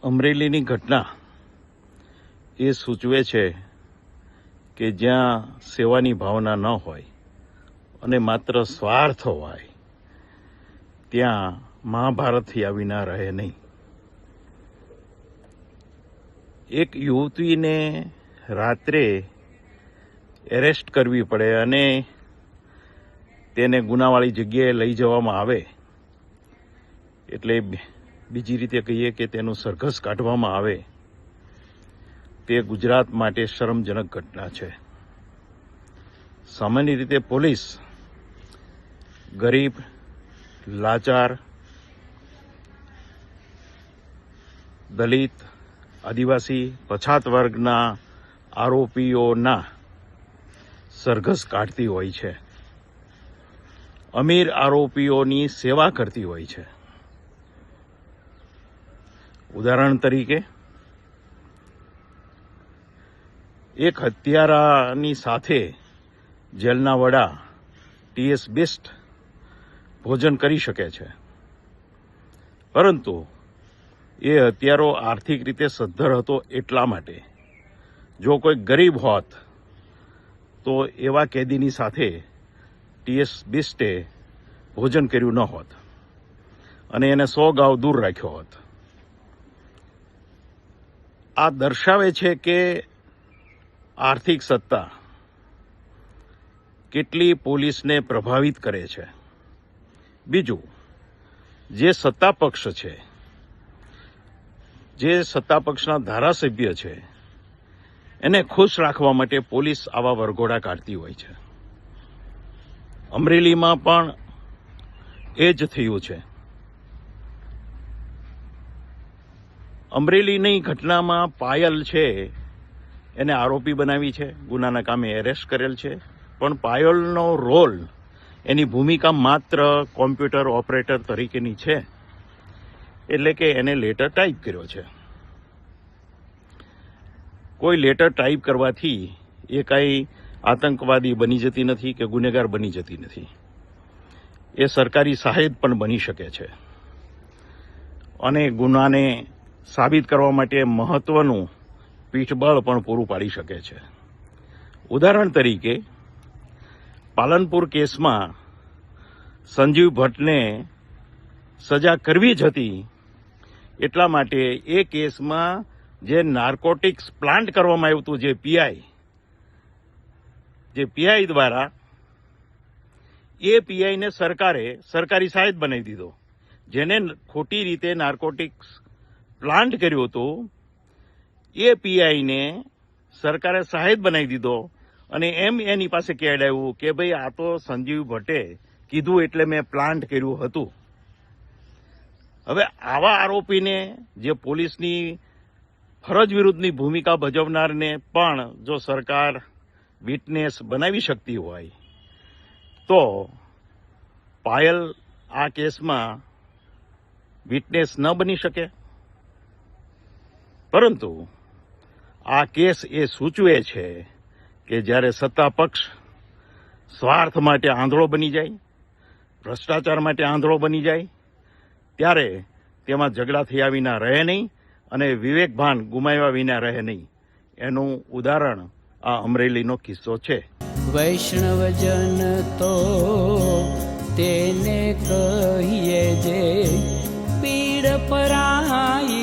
અમરેલીની ઘટના એ સૂચવે છે કે જ્યાં સેવાની ભાવના ન હોય અને માત્ર સ્વાર્થ હોય ત્યાં મહાભારત થયા વિના રહે નહીં. એક યુવતીને રાત્રે એરેસ્ટ કરવી પડે અને તેને ગુનાવાળી જગ્યાએ લઈ જવામાં આવે એટલે બીજી રીતે કહીએ કે તેનું સરઘસ કાઢવામાં આવે, તે ગુજરાત માટે શરમજનક ઘટના છે. સામાન્ય રીતે પોલીસ ગરીબ, લાચાર, દલિત, આદિવાસી, પછાત વર્ગના આરોપીઓના સરઘસ કાઢતી હોય છે. અમીર આરોપીઓની સેવા કરતી હોય છે. ઉદાહરણ તરીકે એક હત્યારાની સાથે જેલના વડા ટીએસ બિસ્ટ ભોજન કરી શકે છે, પરંતુ એ હત્યારો આર્થિક રીતે સદ્ધર હતો એટલા માટે. જો કોઈ ગરીબ હોત તો એવા કેદીની સાથે ટીએસ બિસ્ટે ભોજન કર્યું ન હોત અને એને 100 ગાવ દૂર રાખ્યો હોત. આ દર્શાવે છે કે આર્થિક સત્તા કેટલી પોલીસને પ્રભાવિત કરે છે. બીજું, જે સત્તા પક્ષ છે, જે સત્તા પક્ષના ધારાસભ્ય છે, એને ખુશ રાખવા માટે પોલીસ આવા વરઘોડા કાઢતી હોય છે. અમરેલીમાં પણ એ જ થયું છે. અમરેલીની ઘટનામાં પાયલ છે એને આરોપી બનાવી છે, ગુનાના કામે એરેસ્ટ કરેલ છે, પણ પાયલનો રોલ, એની ભૂમિકા માત્ર કોમ્પ્યુટર ઓપરેટર તરીકેની છે, એટલે કે એને લેટર ટાઈપ કર્યો છે. કોઈ લેટર ટાઈપ કરવાથી એ કાંઈ આતંકવાદી બની જતી નથી કે ગુનેગાર બની જતી નથી. એ સરકારી સહાયક પણ બની શકે છે અને ગુનાને સાબિત કરવા માટે મહત્વનું પીઠબળ પણ પૂરું પાડી શકે છે. ઉદાહરણ તરીકે પાલનપુર કેસમાં સંજીવ ભટ્ટને સજા કરવી જ હતી, એટલા માટે એ કેસમાં જે નાર્કોટિક્સ પ્લાન્ટ કરવામાં આવ્યું હતું, જે પીઆઈ દ્વારા, એ પીઆઈને સરકારે સરકારી સહાયક બનાવી દીધો. જેને ખોટી રીતે નાર્કોટિક્સ પ્લાન્ટ કર્યું હતું એ પીઆઈને સરકારે સહાયક બનાવી દીધો અને એની પાસે કહેવાયું કે ભાઈ આ તો સંજીવ ભટ્ટે કીધું એટલે મેં પ્લાન્ટ કર્યું હતું. હવે આવા આરોપીને, જે પોલીસની ફરજ વિરુદ્ધની ભૂમિકા ભજવનારને પણ જો સરકાર વિટનેસ બનાવી શકતી હોય તો પાયલ આ કેસમાં વિટનેસ ન બની શકે. પરંતુ આ કેસ એ સૂચવે છે કે જ્યારે સત્તા પક્ષ સ્વાર્થ માટે આંધળો બની જાય, ભ્રષ્ટાચાર માટે આંધળો બની જાય, ત્યારે તેમાં ઝઘડા થયા વિના રહે નહીં અને વિવેકભાન ગુમાવ્યા વિના રહે નહીં. એનું ઉદાહરણ આ અમરેલીનો કિસ્સો છે. વૈષ્ણવજન તો તેને કહીએ જે પીડ પરાઈ.